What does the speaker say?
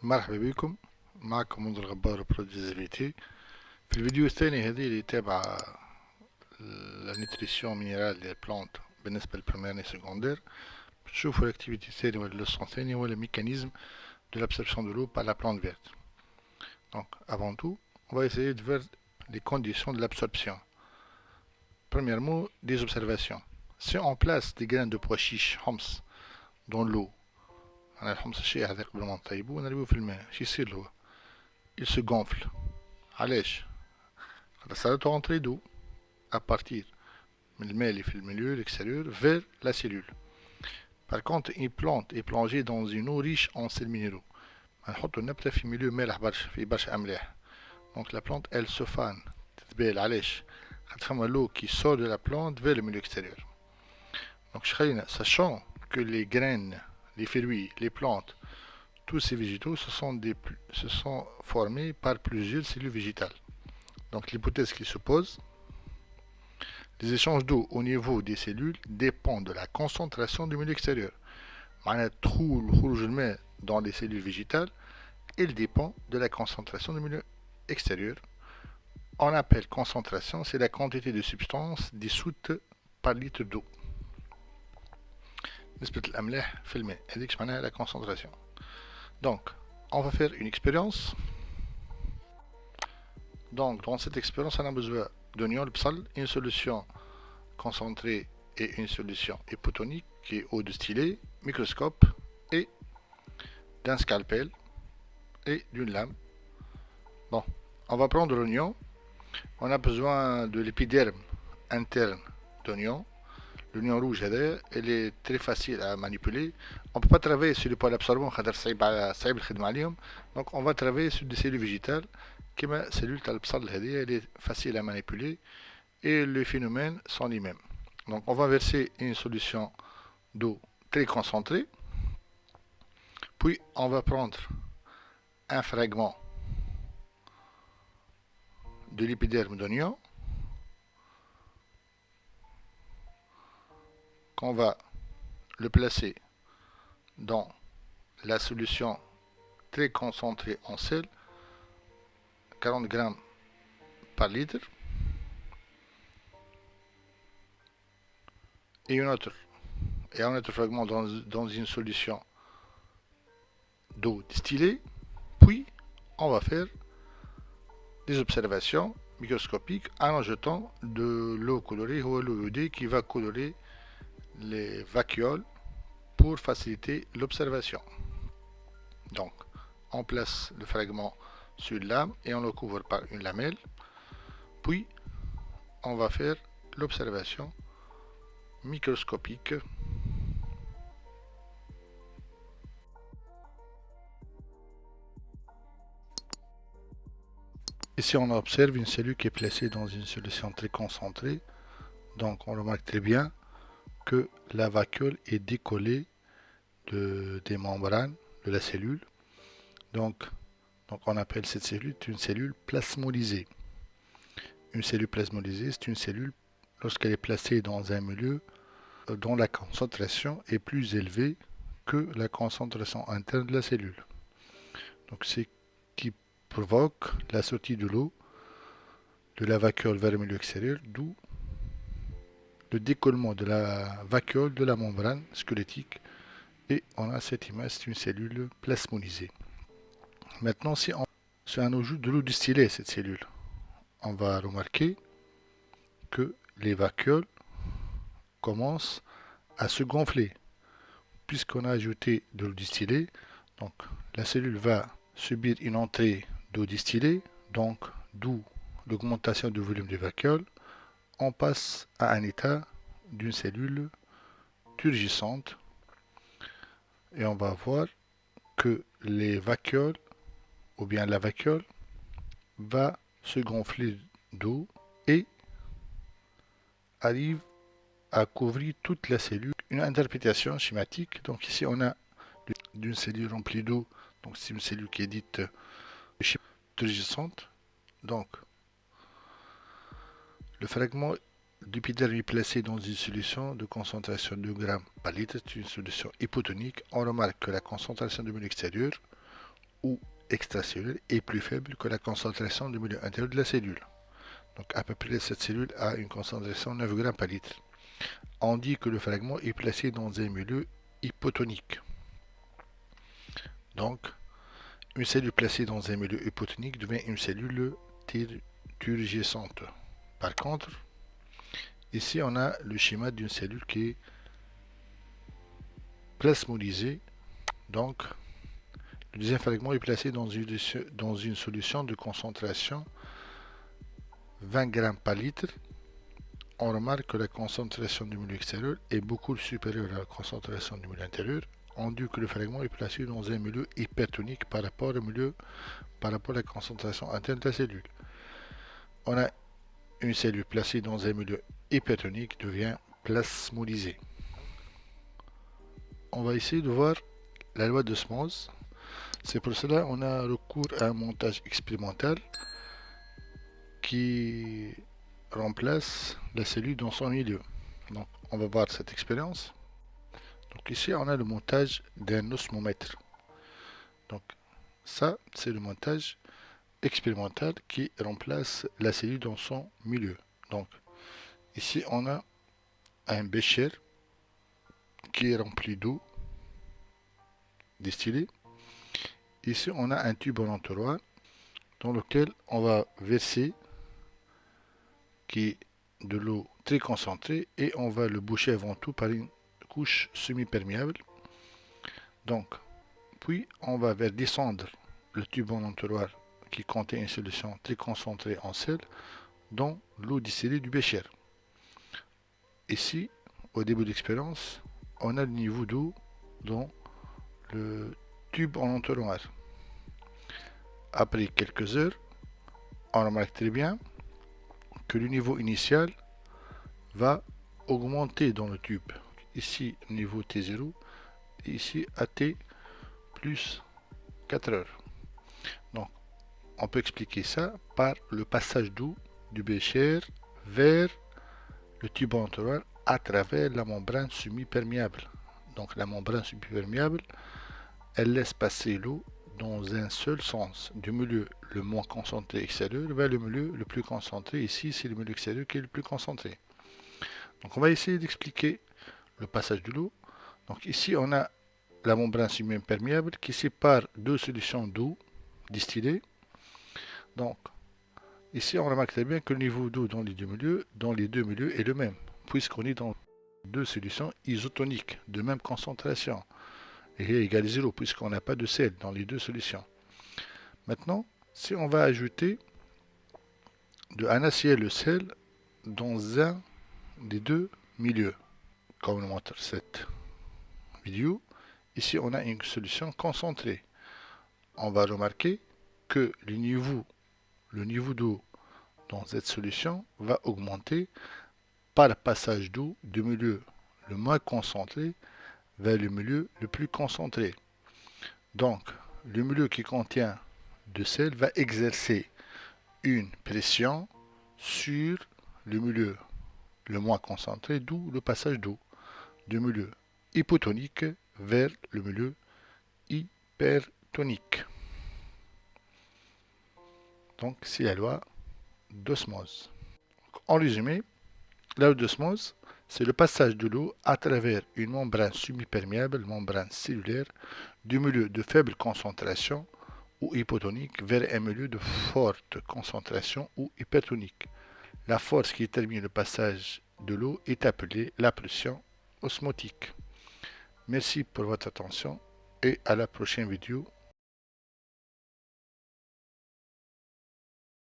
مرحبا بكم. معكم منذر الغبار بروديزابيتي. في الفيديو الثاني هذه اللي تابع النيوتريسيون مينيرال ديال البلانت بالنسبة للبريمير سكوندير، نشوفوا الاكتيفيتي الثانية ولا اللوسون الثانية ولا الميكانيزم de l'absorption de l'eau par la plante verte. Donc avant tout, on va essayer de voir les conditions de l'absorption. Premièrement, des observations. Si on place des graines de pois chiches homs dans l'eau, أنا الحمص الشيء هذا قبل ما نطيبوه نرميه في الماء، شو يصير له؟ Il se gonfle. علاش؟ خاطر ça doit rentrer d'eau à partir من الماء اللي في الميليو l'extérieur vers la cellule. Par contre, une plante est plongée dans une eau riche en sels minéraux. نحطو النبتة في ميليو مالح برشا، في برشا أملاح. Donc la plante elle se fane. تتبال علاش؟ خاطر فما l'eau qui sort de la plante vers le milieu extérieur. Donc sachant que les graines, les fruits, les plantes, tous ces végétaux se sont formés par plusieurs cellules végétales. Donc l'hypothèse qui se pose, les échanges d'eau au niveau des cellules dépendent de la concentration du milieu extérieur. Dans les cellules végétales, il dépend de la concentration du milieu extérieur. On appelle concentration, c'est la quantité de substance dissoute par litre d'eau. نسبة الأملاح في الماء، هذيك معناها la concentration. Donc, on va faire une expérience. Donc, dans cette expérience, on a besoin d'oignon, le psal, une solution concentrée et une solution hypotonique qui est eau distillée, microscope et d'un scalpel et d'une lame. Bon, on va prendre l'oignon. On a besoin de l'épiderme interne d'oignon. L'oignon rouge, elle est très facile à manipuler. On ne peut pas travailler sur les poils absorbants, donc on va travailler sur des cellules végétales. Comme cellule talpsal, elle est facile à manipuler et les phénomènes sont les mêmes. Donc on va verser une solution d'eau très concentrée. Puis on va prendre un fragment de l'épiderme d'oignon qu'on va le placer dans la solution très concentrée en sel, 40 grammes par litre, et un autre fragment dans une solution d'eau distillée. Puis on va faire des observations microscopiques en jetant de l'eau colorée ou l'eau iodée qui va colorer les vacuoles pour faciliter l'observation. Donc on place le fragment sur une lame et on le couvre par une lamelle. Puis on va faire l'observation microscopique. Ici on observe une cellule qui est placée dans une solution très concentrée. Donc on remarque très bien que la vacuole est décollée des membranes de la cellule. Donc on appelle cette cellule une cellule plasmolysée. Une cellule plasmolysée, c'est une cellule lorsqu'elle est placée dans un milieu dont la concentration est plus élevée que la concentration interne de la cellule. Donc c'est qui provoque la sortie de l'eau de la vacuole vers le milieu extérieur, d'où le décollement de la vacuole de la membrane squelettique. Et on a cette image, c'est une cellule plasmolysée. Maintenant, si on ajoute de l'eau distillée à cette cellule, on va remarquer que les vacuoles commencent à se gonfler. Puisqu'on a ajouté de l'eau distillée, donc la cellule va subir une entrée d'eau distillée, donc d'où l'augmentation du volume des vacuoles. On passe à un état d'une cellule turgescente et on va voir que les vacuoles ou bien la vacuole va se gonfler d'eau et arrive à couvrir toute la cellule. Une interprétation schématique, donc ici on a d'une cellule remplie d'eau, donc c'est une cellule qui est dite turgescente. Donc le fragment d'épiderme est placé dans une solution de concentration de 2 grammes par litre, c'est une solution hypotonique. On remarque que la concentration de milieu extérieur ou extracellulaire est plus faible que la concentration du milieu intérieur de la cellule. Donc à peu près cette cellule a une concentration de 9 grammes par litre. On dit que le fragment est placé dans un milieu hypotonique. Donc une cellule placée dans un milieu hypotonique devient une cellule turgescente. Par contre, ici on a le schéma d'une cellule qui est plasmodisée. Donc le deuxième fragment est placé dans une solution de concentration 20 grammes par litre. On remarque que la concentration du milieu extérieur est beaucoup supérieure à la concentration du milieu intérieur. On dit que le fragment est placé dans un milieu hypertonique par rapport à la concentration interne de la cellule. On a une cellule placée dans un milieu hypertonique devient plasmodisée. On va essayer de voir la loi d'osmose. C'est pour cela qu'on a recours à un montage expérimental qui remplace la cellule dans son milieu. Donc on va voir cette expérience. Donc ici on a le montage d'un osmomètre. Donc ça c'est le montage expérimental qui remplace la cellule dans son milieu. Donc ici on a un bécher qui est rempli d'eau distillée. Ici on a un tube en entonnoir dans lequel on va verser qui est de l'eau très concentrée et on va le boucher avant tout par une couche semi-perméable. Donc puis on va faire descendre le tube en entonnoir qui contient une solution très concentrée en sel dans l'eau distillée du bécher. Ici, au début de l'expérience, on a le niveau d'eau dans le tube en entonnoir. Après quelques heures, on remarque très bien que le niveau initial va augmenter dans le tube. Ici, niveau T0, et ici AT plus 4 heures. Donc, on peut expliquer ça par le passage d'eau du bécher vers le tube en entonnoir à travers la membrane semi-perméable. Donc, la membrane semi-perméable, elle laisse passer l'eau dans un seul sens, du milieu le moins concentré extérieur vers le milieu le plus concentré. Ici, c'est le milieu extérieur qui est le plus concentré. Donc, on va essayer d'expliquer le passage de l'eau. Donc, ici, on a la membrane semi-perméable qui sépare deux solutions d'eau distillée. Donc, ici, on remarque très bien que le niveau d'eau dans les deux milieux est le même, puisqu'on est dans deux solutions isotoniques de même concentration. Et égal à 0 puisqu'on n'a pas de sel dans les deux solutions. Maintenant, si on va ajouter de NaCl le sel dans un des deux milieux, comme le montre cette vidéo, ici on a une solution concentrée. On va remarquer que le niveau d'eau dans cette solution va augmenter par le passage d'eau du milieu le moins concentré vers le milieu le plus concentré. Donc, le milieu qui contient de sel va exercer une pression sur le milieu le moins concentré, d'où le passage d'eau du milieu hypotonique vers le milieu hypertonique. Donc, c'est la loi d'osmose. En résumé, la loi d'osmose, c'est le passage de l'eau à travers une membrane semi-perméable, membrane cellulaire, du milieu de faible concentration ou hypotonique vers un milieu de forte concentration ou hypertonique. La force qui détermine le passage de l'eau est appelée la pression osmotique. Merci pour votre attention et à la prochaine vidéo.